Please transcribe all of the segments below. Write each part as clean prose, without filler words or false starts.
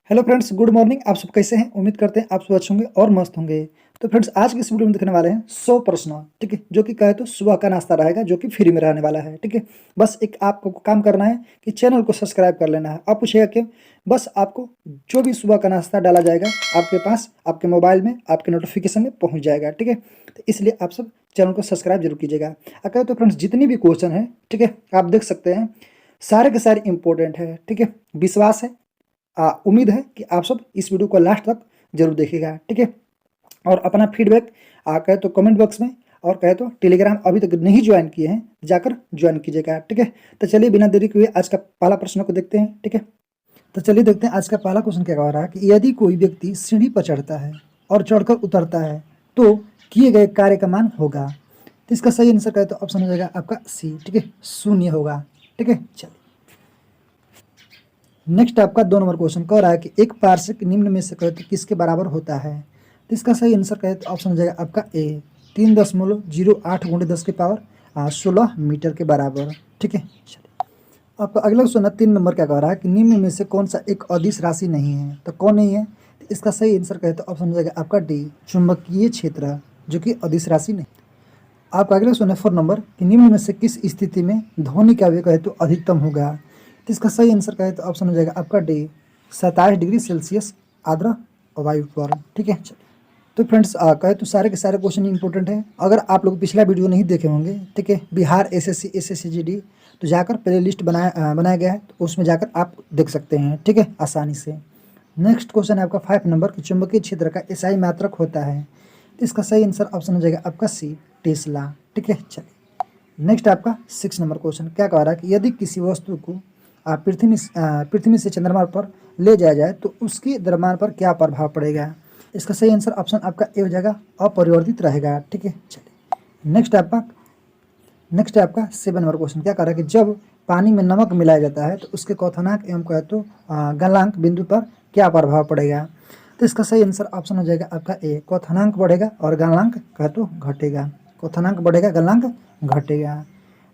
Hello friends, good morning. आप सब कैसे हैं? उम्मीद करते हैं आप सब अच्छे होंगे और मस्त होंगे। तो फ्रेंड्स, आज की इस वीडियो में दिखने वाले हैं 100 प्रश्न, ठीक है, जो कि कहे तो सुबह का नाश्ता रहेगा, जो कि फ्री में रहने वाला है, ठीक है। बस एक आपको काम करना है कि चैनल को सब्सक्राइब कर लेना है। आप पूछेगा क्यों? बस आपको जो भी सुबह का नाश्ता डाला जाएगा आपके पास, आपके मोबाइल में, आपके नोटिफिकेशन में पहुँच जाएगा, ठीक है। तो इसलिए आप सब चैनल को सब्सक्राइब जरूर कीजिएगा। कहे तो फ्रेंड्स, जितनी भी क्वेश्चन है, ठीक है, आप देख सकते हैं, सारे के सारे इंपॉर्टेंट है, ठीक है। विश्वास है, उम्मीद है कि आप सब इस वीडियो को लास्ट तक जरूर देखिएगा, ठीक है। और अपना फीडबैक कहे तो कमेंट बॉक्स में, और कहे तो टेलीग्राम अभी तक नहीं ज्वाइन किए हैं जाकर ज्वाइन कीजिएगा, ठीक है। तो चलिए बिना देरी किए आज का पहला प्रश्न को देखते हैं, ठीक है। तो चलिए देखते हैं आज का पहला क्वेश्चन क्या कह रहा है कि यदि कोई व्यक्ति सीढ़ी पर चढ़ता है और चढ़कर उतरता है तो किए गए कार्य का मान होगा। तो इसका सही आंसर कहे तो ऑप्शन हो जाएगा आपका सी, ठीक है, 0 होगा, ठीक है। चलिए नेक्स्ट आपका 2 नंबर क्वेश्चन कह रहा है कि एक पार्सेक निम्न में से कहे तो किसके बराबर होता है। तो इसका सही आंसर कहे तो ऑप्शन हो जाएगा आपका ए, 3.08 × 10 की पावर 16 मीटर के बराबर, ठीक है। चलिए आपका अगला क्वेश्चन है 3 नंबर क्या कह रहा है कि निम्न में से कौन सा एक अदिश राशि नहीं है। तो कौन नहीं है? तो इसका सही आंसर कहे तो ऑप्शन हो जाएगा आपका डी, चुंबकीय क्षेत्र, जो कि अदिश राशि नहीं। आपका अगला क्वेश्चन है 4 नंबर कि निम्न में से किस स्थिति में ध्वनि का वेग कहे तो अधिकतम होगा। तो इसका सही आंसर कहे तो ऑप्शन हो जाएगा आपका डी, 27 डिग्री सेल्सियस आर्द्र वायु पर, ठीक है। चलिए तो फ्रेंड्स, कहे तो सारे के सारे क्वेश्चन इंपॉर्टेंट है। अगर आप लोग पिछला वीडियो नहीं देखे होंगे, ठीक है, बिहार एसएससी SSCGD, तो जाकर प्ले लिस्ट बनाया गया है, तो उसमें जाकर आप देख सकते हैं, ठीक है, आसानी से। नेक्स्ट क्वेश्चन है आपका 5 नंबर कि चुंबकीय क्षेत्र का एसआई मात्रक होता है। तो इसका सही आंसर ऑप्शन हो जाएगा आपका सी, टेस्ला, ठीक है। चलिए नेक्स्ट आपका 6 नंबर क्वेश्चन क्या कह रहा है कि यदि किसी वस्तु को पृथ्वी से चंद्रमा पर ले जाया जाए तो उसके द्रव्यमान पर क्या प्रभाव पड़ेगा। इसका सही आंसर ऑप्शन आपका ए हो जाएगा, अपरिवर्तित रहेगा, ठीक है। चलिए नेक्स्ट आपका 7 नंबर क्वेश्चन क्या कह रहा है कि जब पानी में नमक मिलाया जाता है तो उसके क्वथनांक एवं कहे तो गलनांक बिंदु पर क्या प्रभाव पड़ेगा। तो इसका सही आंसर ऑप्शन हो जाएगा आपका ए, क्वथनांक बढ़ेगा और गलनांक कहे तो घटेगा। क्वथनांक बढ़ेगा, गलनांक घटेगा।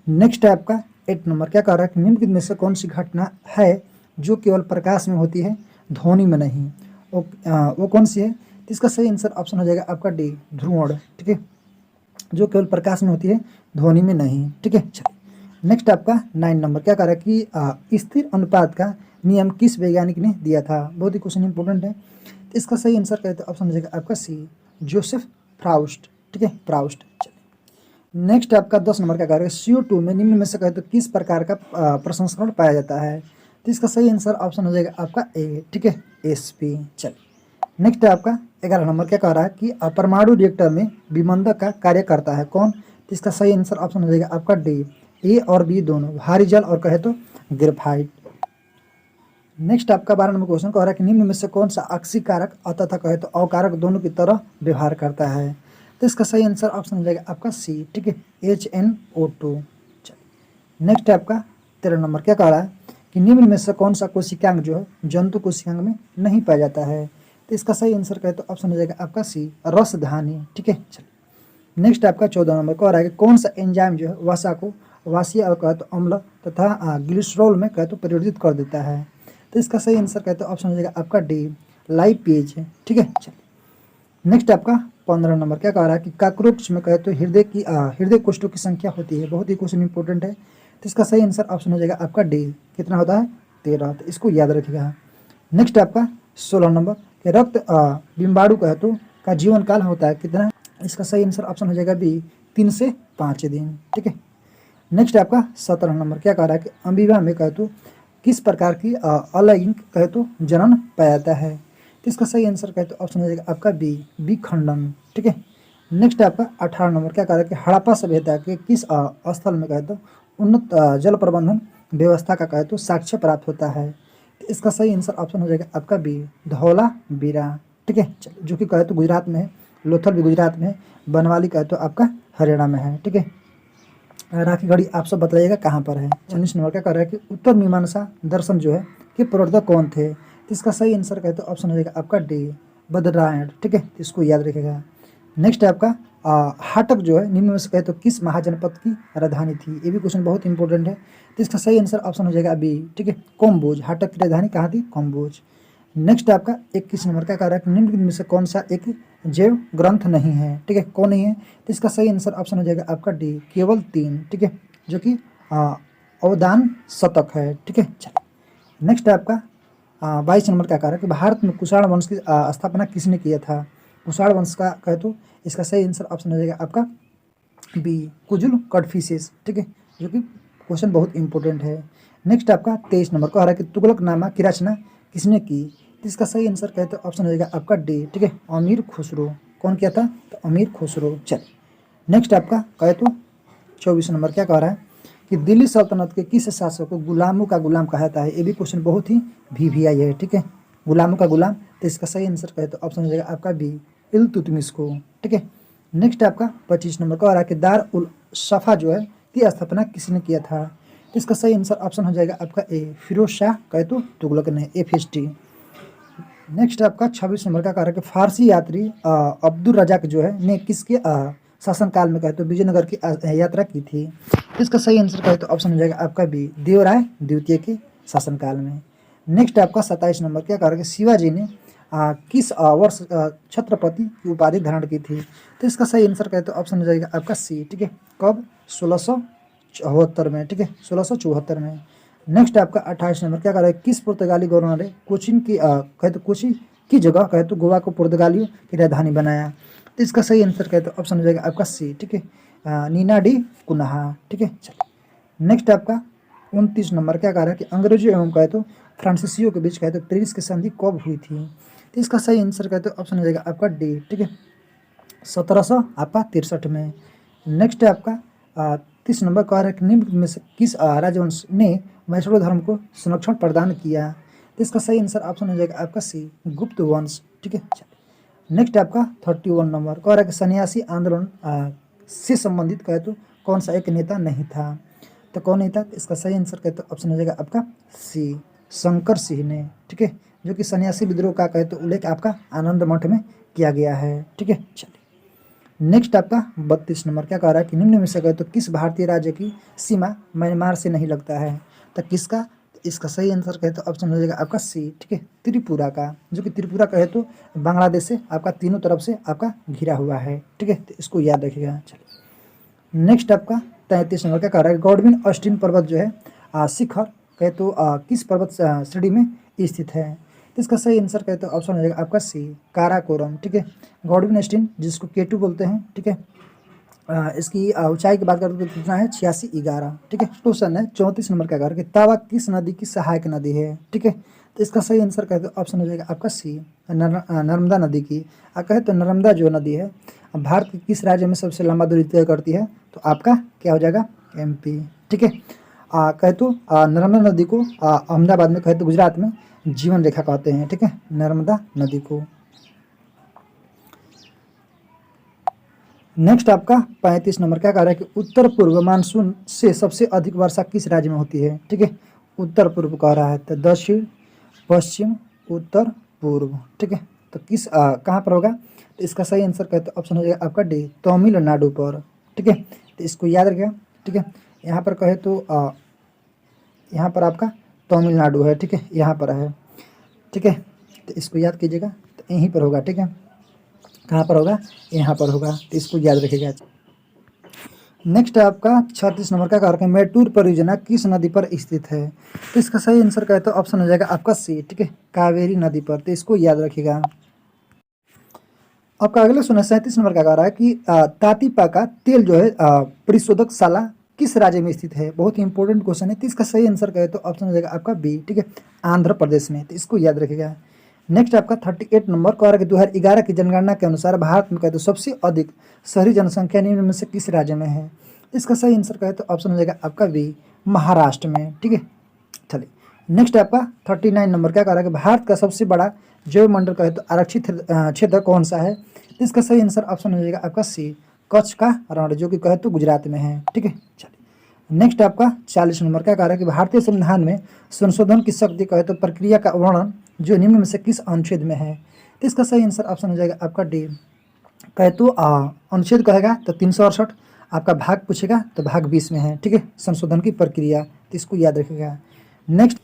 नेक्स्ट है आपका 8 नंबर क्या कह रहा है कि निम्नलिखित में से कौन सी घटना है जो केवल प्रकाश में होती है, ध्वनि में नहीं। वो कौन सी है? तो इसका सही आंसर ऑप्शन हो जाएगा आपका डी, ध्रुवण, ठीक है, जो केवल प्रकाश में होती है, ध्वनि में नहीं, ठीक है। चलिए नेक्स्ट आपका 9 नंबर क्या कह रहा है कि स्थिर अनुपात का नियम किस वैज्ञानिक ने दिया था। बहुत ही क्वेश्चन इंपॉर्टेंट है। तो इसका सही आंसर कहते हैं ऑप्शन हो जाएगा आपका सी, जोसेफ फ्राउस्ट, ठीक है, फ्राउस्ट। चलिए नेक्स्ट आपका 10 नंबर क्या कह रहा है CO2 में निम्न में से कहते किस प्रकार का प्रसंस्करण पाया जाता है। तो इसका सही आंसर ऑप्शन हो जाएगा आपका ए, ठीक है, SP। चलिए नेक्स्ट है आपका 11 नंबर क्या कह रहा है कि परमाणु रिएक्टर में विमंदक का कार्य करता है कौन। तो इसका सही आंसर ऑप्शन हो जाएगा आपका डी, ए और बी दोनों, भारी जल और कहे तो ग्रेफाइट। नेक्स्ट आपका 12 नंबर क्वेश्चन कह रहा है कि निम्न में से कौन सा अक्सीकारक तथा कहे तो अवकारक दोनों की तरह व्यवहार करता है। तो इसका सही आंसर ऑप्शन हो जाएगा आपका सी, ठीक है, HNO2। नेक्स्ट आपका 13 नंबर क्या कह रहा है कि निम्न में से कौन सा कोशिकांग जो है जंतु कोशिकांग में नहीं पाया जाता है। तो इसका सही आंसर कहे तो ऑप्शन हो जाएगा आपका सी, रसधानी, ठीक है। चलिए नेक्स्ट आपका 14 नंबर कह रहा है कि कौन सा एंजाइम जो है वसा को वासीय और कहे तो अम्ल तथा ग्लिसरॉल में कहे तो परिवर्तित कर देता है। तो इसका सही आंसर कहते हैं ऑप्शन हो जाएगा आपका डी, लाइपेज है, ठीक है। चलिए नेक्स्ट आपका 15 नंबर क्या कह रहा है कि कॉकरोच में कहे तो हृदय कोष्ठों की संख्या होती है। बहुत ही क्वेश्चन इंपॉर्टेंट है। तो इसका सही आंसर ऑप्शन हो जाएगा आपका डी, कितना होता है, 13। तो इसको याद रखिएगा। नेक्स्ट आपका 16 नंबर कि रक्त बिम्बाणु कहे तो का जीवन काल होता है कितना। इसका सही आंसर ऑप्शन हो जाएगा बी, 3 से 5 दिन, ठीक है। नेक्स्ट आपका 17 नंबर क्या कह रहा है कि अमीबा में कहे तो किस प्रकार की अलैंगिक कहे तो जनन पाया जाता है। तो इसका सही आंसर कहे तो ऑप्शन हो जाएगा आपका बी, विखंडन, ठीक है। नेक्स्ट आपका 18 नंबर क्या कह रहा है कि हड़प्पा सभ्यता के किस स्थल में कहे तो उन्नत जल प्रबंधन व्यवस्था का कहे तो साक्ष्य प्राप्त होता है। तो इसका सही आंसर ऑप्शन हो जाएगा आपका बी, धौलावीरा, ठीक है, जो कि कहे तो गुजरात में है, लोथल भी गुजरात में है, बनवाली कहे तो आपका हरियाणा में है, ठीक है। राखी गढ़ी आप सब बताइएगा कहाँ पर है। 19 नंबर क्या कर रहा है कि उत्तर मीमांसा दर्शन जो है कि प्रवर्तक कौन थे। तो इसका सही आंसर कहते हैं ऑप्शन हो जाएगा आपका डी, बदरायण, ठीक है, इसको याद रखिएगा। नेक्स्ट है आपका हाटक जो है निम्न में से कहे तो किस महाजनपद की राजधानी थी। ये भी क्वेश्चन बहुत इंपॉर्टेंट है। तो इसका सही आंसर ऑप्शन हो जाएगा बी, ठीक है, कोम्बोज। हाटक की राजधानी कहाँ थी, कोम्बोज। नेक्स्ट आपका 21 नंबर का कह रहा है कि निम्नलिखित में से कौन सा एक जैव ग्रंथ नहीं है, ठीक है, कौन नहीं है, तो इसका सही आंसर ऑप्शन हो जाएगा आपका डी, केवल 3, ठीक है, जो कि अवदान शतक है, ठीक है। चलिए नेक्स्ट आपका 22 नंबर का कह रहा है कि भारत में कुषाण वंश की स्थापना किसने किया था। कुषाण वंश का कहे तो इसका सही आंसर ऑप्शन हो जाएगा आपका बी, कुजुल कड़फिसेस, ठीक है, जो कि क्वेश्चन बहुत इंपॉर्टेंट है। नेक्स्ट आपका 23 नंबर को आ रहा है कि तुगलकनामा की रचना किसने की, तो इसका सही आंसर कहे तो ऑप्शन हो जाएगा आपका डी, ठीक है, अमीर खुसरो। कौन किया था, तो अमीर खुसरो। चलिए नेक्स्ट आपका कहे तो 24 नंबर क्या कह रहा है कि दिल्ली सल्तनत के किस शासक को गुलामों का गुलाम कहा जाता है। ये भी क्वेश्चन बहुत ही VVI है, ठीक है, गुलामों का गुलाम, तो इसका सही आंसर कहे तो ऑप्शन हो जाएगा आपका बी, इल्तुतमिश को, ठीक है। नेक्स्ट आपका 25 नंबर का आ रहा है कि दार उल सफा जो है की स्थापना किसने किया था, तो इसका सही आंसर ऑप्शन हो जाएगा आपका ए, फिरोज शाह कहे तो तुगलक ने, FST। नेक्स्ट आपका 26 नंबर का कारण कि फारसी यात्री अब्दुल रजाक जो है ने किसके शासनकाल में कहे तो विजयनगर की यात्रा की थी। इसका सही आंसर कहे तो ऑप्शन हो जाएगा आपका बी, देवराय द्वितीय के शासनकाल में। नेक्स्ट आपका 27 नंबर क्या कह रहा है कि शिवाजी ने किस वर्ष छत्रपति की उपाधि धारण की थी, तो इसका सही आंसर कहे तो ऑप्शन हो जाएगा आपका सी, ठीक है, कब, 1674 में, ठीक है, 1674 में। नेक्स्ट आपका 28 नंबर क्या कह रहा है किस पुर्तगाली गवर्नर ने कोचीन की कहे तो कोची की जगह कहे तो गोवा को पुर्तगालियों की राजधानी बनाया, तो इसका सही आंसर कहे तो ऑप्शन हो जाएगा आपका सी, ठीक है, नीना डी कुन्हा, ठीक है। चलिए नेक्स्ट आपका 29 नंबर क्या कह रहा है कि अंग्रेजों एवं कहे तो फ्रांसीसियों के बीच कहे तो पेरिस की संधि कब हुई थी, तो इसका सही आंसर कहे तो ऑप्शन हो जाएगा आपका डी, ठीक है, 1763 में। नेक्स्ट है आपका 30 नंबर कह रहा है कि निम्न में से किस राजवंश ने मैसूर धर्म को संरक्षण प्रदान किया, तो इसका सही आंसर ऑप्शन हो जाएगा आपका सी, गुप्त वंश, ठीक है। नेक्स्ट आपका 31 नंबर कह रहा है कि सन्यासी आंदोलन से संबंधित कहे तो कौन सा एक नेता नहीं था, तो कौन नहीं था, तो इसका सही आंसर कहे तो ऑप्शन हो जाएगा आपका सी, शंकर सिंह ने, ठीक है, जो कि सन्यासी विद्रोह का कहे तो उल्लेख आपका आनंद मठ में किया गया है, ठीक है। चलिए नेक्स्ट आपका 32 नंबर क्या कह रहा है कि निम्न में से कहे तो किस भारतीय राज्य की सीमा म्यांमार से नहीं लगता है, तो किसका, तो इसका सही आंसर कहे तो ऑप्शन हो जाएगा आपका सी, ठीक है, त्रिपुरा का, जो कि त्रिपुरा कहे तो बांग्लादेश से आपका तीनों तरफ से आपका घिरा हुआ है, ठीक है, तो इसको याद रखिएगा। चलिए नेक्स्ट आपका 33 नंबर क्या कह रहा है गॉडविन ऑस्टिन पर्वत जो है शिखर कहे तो किस पर्वत श्रेणी में स्थित है, तो इसका सही आंसर कहे तो ऑप्शन हो जाएगा आपका सी, काराकोरम, ठीक है, गॉडविन ऑस्टिन जिसको K2 बोलते हैं, ठीक है, इसकी ऊंचाई की बात करें तो कितना है 8611, ठीक है। क्वेश्चन है 34 नंबर का कह रहा है कि तावा किस नदी की सहायक नदी है, ठीक है, तो इसका सही आंसर कहे तो ऑप्शन हो जाएगा आपका सी, नर्मदा नदी की। कहे तो नर्मदा जो नदी है भारत के किस राज्य में सबसे लंबा दूरी तय करती है, तो आपका क्या हो जाएगा MP, ठीक है। कहे तो नर्मदा नदी को अहमदाबाद में कहे तो गुजरात में जीवन रेखा कहते हैं, ठीक है, नर्मदा नदी को। नेक्स्ट आपका 35 नंबर क्या कह रहा है कि उत्तर पूर्व मानसून से सबसे अधिक वर्षा किस राज्य में होती है, ठीक है, उत्तर पूर्व कह रहा है, तो दक्षिण पश्चिम उत्तर पूर्व, ठीक है, तो किस कहाँ पर होगा, तो इसका सही आंसर कहे तो ऑप्शन हो जाएगा आपका डी, तमिलनाडु पर, ठीक है, तो इसको याद रखिएगा, ठीक है। यहाँ पर कहे तो यहाँ पर आपका तमिलनाडु है, ठीक है, यहाँ पर है, ठीक है, तो इसको याद कीजिएगा, तो यहीं पर होगा, ठीक है, कहाँ पर होगा, यहाँ पर होगा, तो इसको याद रखिएगा। नेक्स्ट आपका 36 नंबर का कार्यक्रम मेट्टूर परियोजना किस नदी पर स्थित है, तो इसका सही आंसर कहे तो ऑप्शन हो जाएगा आपका सी, ठीक है, कावेरी नदी पर, तो इसको याद रखिएगा। आपका अगला सुना 37 नंबर का कह रहा है कि तातीपा का तेल जो है परिशोधक शाला किस राज्य में स्थित है, बहुत ही इंपॉर्टेंट क्वेश्चन है, तो इसका सही आंसर कहे तो ऑप्शन हो जाएगा आपका बी, ठीक है, आंध्र प्रदेश में, तो इसको याद रखिएगा। नेक्स्ट आपका 38 नंबर कह रहा है कि 2011 की जनगणना के अनुसार भारत में कहे तो सबसे अधिक शहरी जनसंख्या निम्न में से किस राज्य में है, इसका सही आंसर कहे तो ऑप्शन हो जाएगा आपका बी, महाराष्ट्र में, ठीक है। चलिए नेक्स्ट आपका 39 नंबर क्या कह रहा है कि भारत का सबसे बड़ा जैव मंडल कहे तो आरक्षित क्षेत्र कौन सा है, इसका सही आंसर ऑप्शन हो जाएगा आपका सी, कच्छ का रण, जो कि कहे तो गुजरात में है, ठीक है। चलिए नेक्स्ट आपका 40 नंबर क्या कह रहा है कि भारतीय संविधान में संशोधन की शक्ति कहे तो प्रक्रिया का वर्णन जो निम्न में से किस अनुच्छेद में है, तो इसका सही आंसर ऑप्शन हो जाएगा आपका डी, कहे तो अनुच्छेद कहेगा तो 368, आपका भाग पूछेगा तो भाग 20 में है, ठीक है, संशोधन की प्रक्रिया, तो इसको याद रखिएगा। नेक्स्ट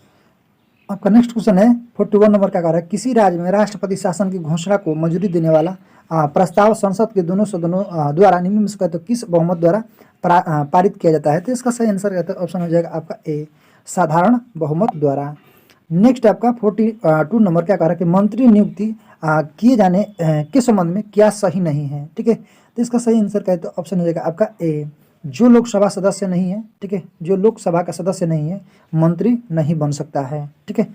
आपका नेक्स्ट क्वेश्चन है 41 नंबर का कार्य है, किसी राज्य में राष्ट्रपति शासन की घोषणा को मंजूरी देने वाला प्रस्ताव संसद के दोनों सदनों द्वारा निम्न में से कहते किस बहुमत द्वारा पारित किया जाता है। तो इसका सही आंसर कहते हैं ऑप्शन हो जाएगा आपका ए, साधारण बहुमत द्वारा। नेक्स्ट आपका 42 नंबर क्या कह रहा है कि मंत्री नियुक्ति किए जाने के संबंध में क्या सही नहीं है। ठीक है, तो इसका सही आंसर कहते हैं ऑप्शन हो जाएगा आपका ए, जो लोकसभा सदस्य नहीं है, ठीक है, जो लोकसभा का सदस्य नहीं है मंत्री नहीं बन सकता है। ठीक है,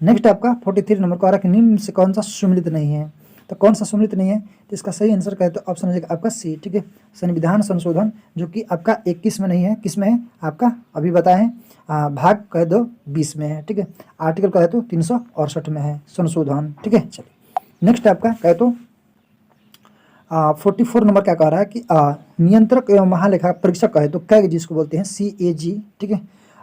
नेक्स्ट आपका 43 नंबर का कि निम्न से कौन सा सुमिलित नहीं है। तो कौन सा सुमिलित नहीं है, तो इसका सही आंसर कहते हैं ऑप्शन हो जाएगा आपका सी। ठीक है, संविधान संशोधन जो कि आपका 21 में नहीं है, किस में है आपका अभी बताए हैं, भाग कह दो 20 में है। ठीक है, आर्टिकल कहे तो 368 में है संशोधन। ठीक है, चलिए नेक्स्ट आपका कहे तो 44 नंबर क्या कह रहा है कि नियंत्रक एवं महालेखा परीक्षक कहे तो कैग जिसको बोलते हैं CAG, ठीक है,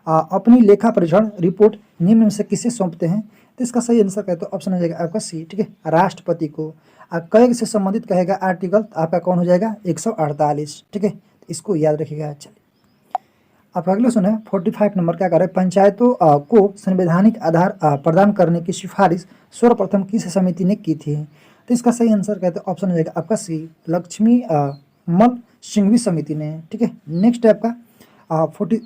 अपनी लेखा परीक्षण रिपोर्ट निम्न में से किसे सौंपते हैं। तो इसका सही आंसर कहे तो ऑप्शन हो जाएगा आपका सी। ठीक है, राष्ट्रपति को। कैग से संबंधित कहेगा आर्टिकल तो आपका कौन हो जाएगा 148। ठीक है, इसको याद रखिएगा। चलिए आप अगले सुने 45 नंबर क्या कर रहे हैं, पंचायतों को संवैधानिक आधार प्रदान करने की सिफारिश सर्वप्रथम किस समिति ने की थी। तो इसका सही आंसर कहते हैं ऑप्शन हो जाएगा आपका सी, लक्ष्मी मल सिंघवी समिति ने। ठीक है, नेक्स्ट है आपका 40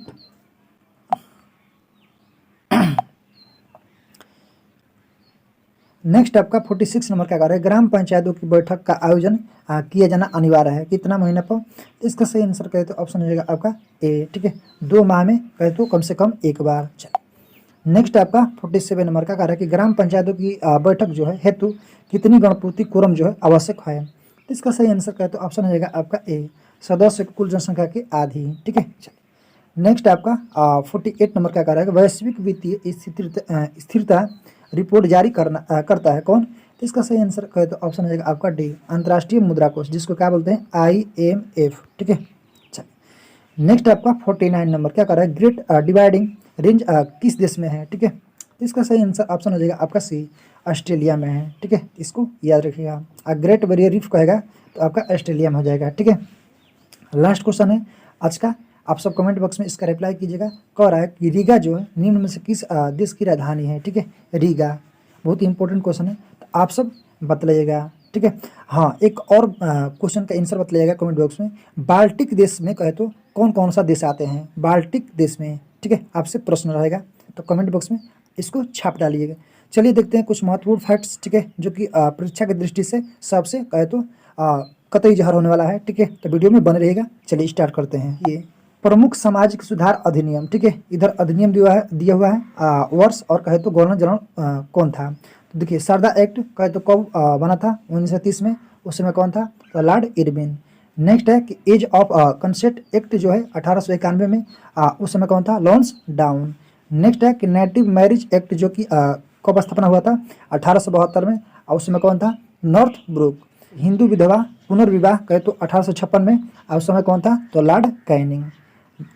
नेक्स्ट आपका 46 नंबर क्या कर रहा है, ग्राम पंचायतों की बैठक का आयोजन किया जाना अनिवार्य है कितना महीने पर। इसका सही आंसर कहते तो ऑप्शन हो जाएगा आपका ए। ठीक है, 2 माह में कहते तो कम से कम एक बार। चलिए नेक्स्ट आपका 47 नंबर का कह रहा है कि ग्राम पंचायतों की बैठक जो है हेतु कितनी गणपूर्ति कोरम जो है आवश्यक है। तो इसका सही आंसर कहते तो ऑप्शन हो जाएगा आपका ए, सदस्य कुल जनसंख्या की आधी। ठीक है, चलिए नेक्स्ट आपका 48 नंबर का कह रहा है कि वैश्विक वित्तीय स्थिरता रिपोर्ट जारी करता है कौन। तो इसका सही आंसर कहे तो ऑप्शन हो जाएगा आपका डी, अंतर्राष्ट्रीय मुद्रा कोष जिसको क्या बोलते हैं IMF। ठीक है, चलिए नेक्स्ट आपका 49 नंबर क्या कर रहा है, ग्रेट डिवाइडिंग रेंज किस देश में है। ठीक है, तो इसका सही आंसर ऑप्शन हो जाएगा आपका सी, ऑस्ट्रेलिया में है। ठीक है, इसको याद रखिएगा। ग्रेट बैरियर रीफ कहेगा तो आपका ऑस्ट्रेलिया में हो जाएगा। ठीक है, लास्ट क्वेश्चन है आज का, आप सब कमेंट बॉक्स में इसका रिप्लाई कीजिएगा। कह रहा है कि रीगा जो है निम्न में से किस देश की राजधानी है। ठीक है, रीगा बहुत ही इंपॉर्टेंट क्वेश्चन है, तो आप सब बतलाइएगा। ठीक है, हाँ एक और क्वेश्चन का आंसर बतलाइएगा कमेंट बॉक्स में, बाल्टिक देश में कहे तो कौन कौन सा देश आते हैं बाल्टिक देश में। ठीक है, आपसे प्रश्न रहेगा तो कमेंट बॉक्स में इसको छाप डालिएगा। चलिए देखते हैं कुछ महत्वपूर्ण फैक्ट्स। ठीक है, जो कि परीक्षा की दृष्टि से सबसे कहे तो कतई जहर होने वाला है। ठीक है, तो वीडियो में बने रहेगा। चलिए स्टार्ट करते हैं। ये प्रमुख सामाजिक सुधार अधिनियम। ठीक है, इधर अधिनियम दिया हुआ है वर्ष और कहे तो गवर्नर जनरल कौन था। तो देखिए सरदा एक्ट कहे तो कब बना था 1930 में, उस समय कौन था तो लॉर्ड इरविन। नेक्स्ट है कि एज ऑफ कंसेंट एक्ट जो है 1891 में, उस समय कौन था लॉन्स डाउन। नेक्स्ट है कि नेटिव मैरिज एक्ट जो कि कब स्थापना हुआ था 1872 में, और उस समय कौन था नॉर्थ ब्रुक। हिंदू विधवा पुनर्विवाह कहे तो 1856 में, और उस समय कौन था तो लॉर्ड कैनिंग।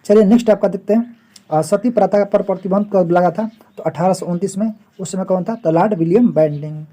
चलिए नेक्स्ट आपका देखते हैं, सती प्रथा पर प्रतिबंध कब लगा था तो 1829 में, उस समय कौन था तो लॉर्ड विलियम बेंटिंग।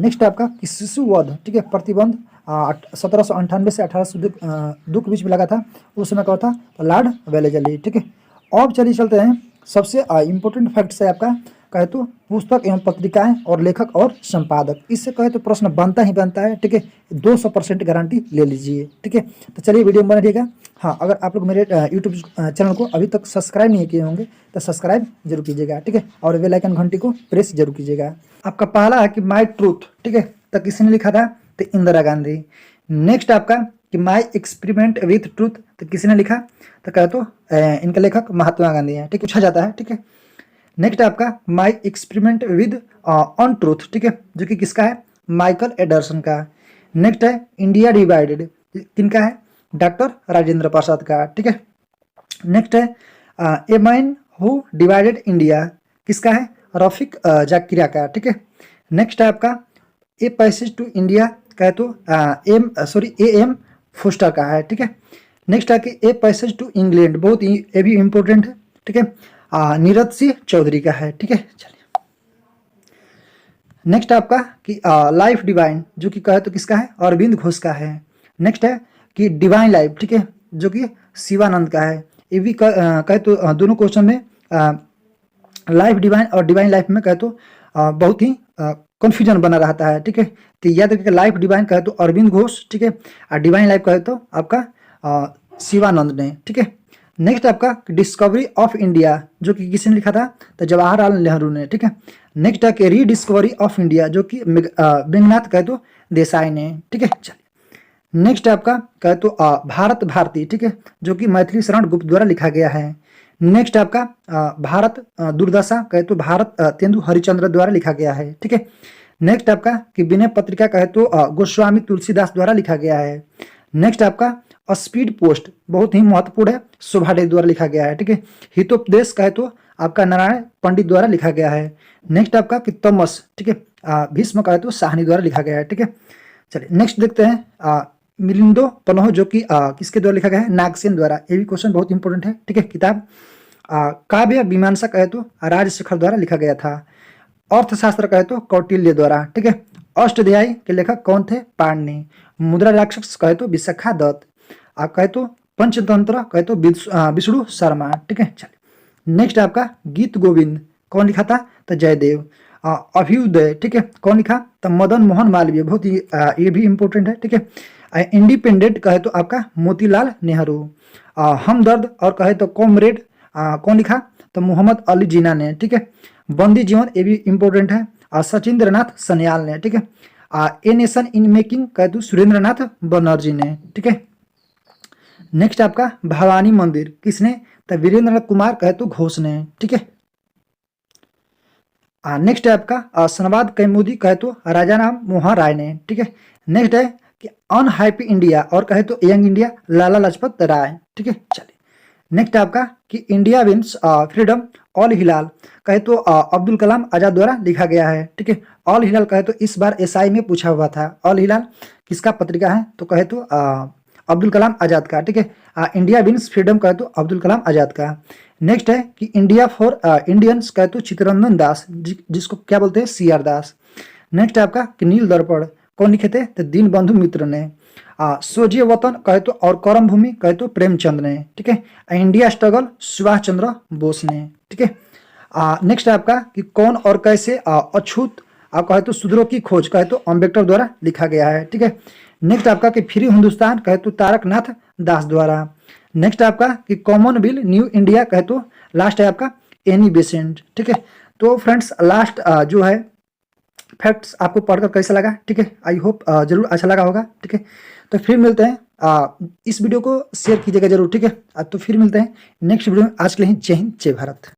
नेक्स्ट आपका कि शिशु वध, ठीक है, प्रतिबंध 1798 से 1802 के बीच में लगा था, उस समय कौन था तो लॉर्ड वेलेजली। ठीक है, अब चलिए चलते हैं सबसे इम्पोर्टेंट फैक्ट्स है आपका कहे तो पुस्तक एवं पत्रिकाएं और लेखक और संपादक। इससे कहे तो प्रश्न बनता ही बनता है। ठीक है, 200% गारंटी ले लीजिए। ठीक है, तो चलिए वीडियो में बने रहिएगा। हाँ, अगर आप लोग मेरे यूट्यूब चैनल को अभी तक सब्सक्राइब नहीं किए होंगे तो सब्सक्राइब जरूर कीजिएगा। ठीक है, और बेल आइकन घंटी को प्रेस जरूर कीजिएगा। आपका पहला है कि माई ट्रूथ। ठीक है, तो किसने लिखा था तो इंदिरा गांधी। नेक्स्ट आपका कि माई एक्सपेरिमेंट विथ ट्रूथ, तो किसने लिखा तो कहे तो इनका लेखक महात्मा गांधी है। ठीक है, पूछा जाता है। ठीक है, नेक्स्ट आपका my experiment with on truth. ठीक है, जो कि किसका है माइकल एडरसन का। नेक्स्ट है इंडिया डिवाइडेड, किनका है डॉक्टर राजेंद्र प्रसाद का। ठीक है, नेक्स्ट है a man who divided India, किसका है रफीक जाकिरा का। ठीक है, नेक्स्ट है आपका ए पैसेज टू इंडिया कहे तो AM फोस्टर का है। ठीक है, नेक्स्ट है कि ए पैसेज टू इंग्लैंड, बहुत ही ये भी इम्पोर्टेंट है। ठीक है, नीरज सिंह चौधरी का है। ठीक है, चलिए नेक्स्ट आपका कि लाइफ डिवाइन जो कि कहे तो किसका है अरविंद घोष का है। नेक्स्ट है कि डिवाइन लाइफ, ठीक है, जो कि शिवानंद का है। ये भी कहे तो दोनों क्वेश्चन में लाइफ डिवाइन और डिवाइन लाइफ में कहे तो बहुत ही कन्फ्यूजन बना रहता है, ठीक है। तो याद रखिए लाइफ डिवाइन कहे तो अरविंद घोष, ठीक है, और डिवाइन लाइफ कहे तो आपका शिवानंद ने, ठीक है। नेक्स्ट आपका डिस्कवरी ऑफ इंडिया जो कि किसने लिखा था, तो जवाहरलाल नेहरू ने, ठीक है। नेक्स्ट है कि रीडिस्कवरी ऑफ इंडिया जो कि मेघनाथ कहे तो देसाई ने, ठीक है। चलिए नेक्स्ट आपका कहे तो भारत भारती, ठीक है, जो कि मैथिली शरण गुप्त द्वारा लिखा गया है। नेक्स्ट आपका भारत दुर्दशा कहे तो भारत तेंदु हरिचंद्र द्वारा लिखा गया है, ठीक है। नेक्स्ट आपका कि विनय पत्रिका कहे तो गोस्वामी तुलसीदास द्वारा लिखा गया है। नेक्स्ट आपका स्पीड पोस्ट बहुत ही महत्वपूर्ण है, शोभाडेव द्वारा लिखा गया है, ठीक है। हितोपदेश कहे तो आपका नारायण पंडित द्वारा लिखा गया है। नेक्स्ट आपका कि तमस, ठीक है, भीष्म कहे तो साहनी द्वारा लिखा गया है, ठीक है। चलिए नेक्स्ट देखते हैं मिलिंदो पन्ह जो कि किसके द्वारा लिखा गया है, नागसेन द्वारा। ये भी क्वेश्चन बहुत इंपॉर्टेंट है, ठीक है। किताब काव्य मीमांसा कहे तो राजशेखर द्वारा लिखा गया था। अर्थशास्त्र कहे तो कौटिल्य द्वारा, ठीक है। अष्टाध्यायी के लेखक कौन थे, पाणिनि। मुद्रा राक्षस कहे तो विशाखा दत्त। आप कहे तो पंचतंत्र कहे तो विष्णु शर्मा, ठीक है। चलिए नेक्स्ट आपका गीत गोविंद कौन लिखा था, तो जयदेव। अभ्युदय, ठीक है, कौन लिखा, तो मदन मोहन मालवीय, बहुत ही ये भी इंपॉर्टेंट है, ठीक है। इंडिपेंडेंट कहे तो आपका मोतीलाल नेहरू। हमदर्द और कहे तो कॉमरेड कौन लिखा, तो मोहम्मद अली जिन्ना ने, ठीक है। बंदी जीवन ये भी इंपॉर्टेंट है, सचिंद्रनाथ सन्याल ने, ठीक है। ए नेशन इन मेकिंग कहे तो सुरेंद्रनाथ बनर्जी ने, ठीक है। नेक्स्ट आपका भवानी मंदिर किसने, तो वीरेंद्र कुमार कहे तो घोष ने, ठीक है। नेक्स्ट है आपका संवाद कैमुदी कहे तो राजा राम मोहन राय ने, ठीक है। नेक्स्ट है कि अनहैप्पी इंडिया और कहे तो यंग इंडिया लाला लाजपत राय, ठीक है। चलिए नेक्स्ट आपका कि इंडिया विंस फ्रीडम ऑल हिलाल कहे तो अब्दुल कलाम आजाद द्वारा लिखा गया है, ठीक है। ऑल हिलाल कहे तो इस बार एसआई में पूछा हुआ था, ऑल हिलाल किसका पत्रिका है, तो कहे तो अब्दुल कलाम आजाद का, ठीक है। इंडिया विंस फ्रीडम कहे तो अब्दुल कलाम आजाद का। नेक्स्ट है कि इंडिया फॉर इंडियंस कहे तो चित्तरंजन दास जिसको क्या बोलते हैं, सीआर दास। नेक्स्ट आपका कि नील दर्पण कौन लिखे थे, तो दीन बंधु मित्र ने। सोजिए वतन कहे तो और करम भूमि कहे तो प्रेमचंद ने, ठीक है। इंडिया स्ट्रगल सुभाष चंद्र बोस ने, ठीक है। नेक्स्ट आपका कि कौन और कैसे अछूत कहे तो सुधरों की खोज कहे तो अम्बेडकर द्वारा लिखा गया है, ठीक है। नेक्स्ट आपका कि फ्री हिंदुस्तान कहे तो तारकनाथ दास द्वारा। नेक्स्ट आपका कि कॉमनवेल्थ न्यू इंडिया कहे तो लास्ट है आपका एनी बेसेंट, ठीक है। तो फ्रेंड्स लास्ट जो है फैक्ट्स आपको पढ़कर कैसा लगा, ठीक है। आई होप जरूर अच्छा लगा होगा, ठीक है। तो फिर मिलते हैं, इस वीडियो को शेयर कीजिएगा जरूर, ठीक है। तो फिर मिलते हैं नेक्स्ट वीडियो में। आज के लिए जय हिंद जय भारत।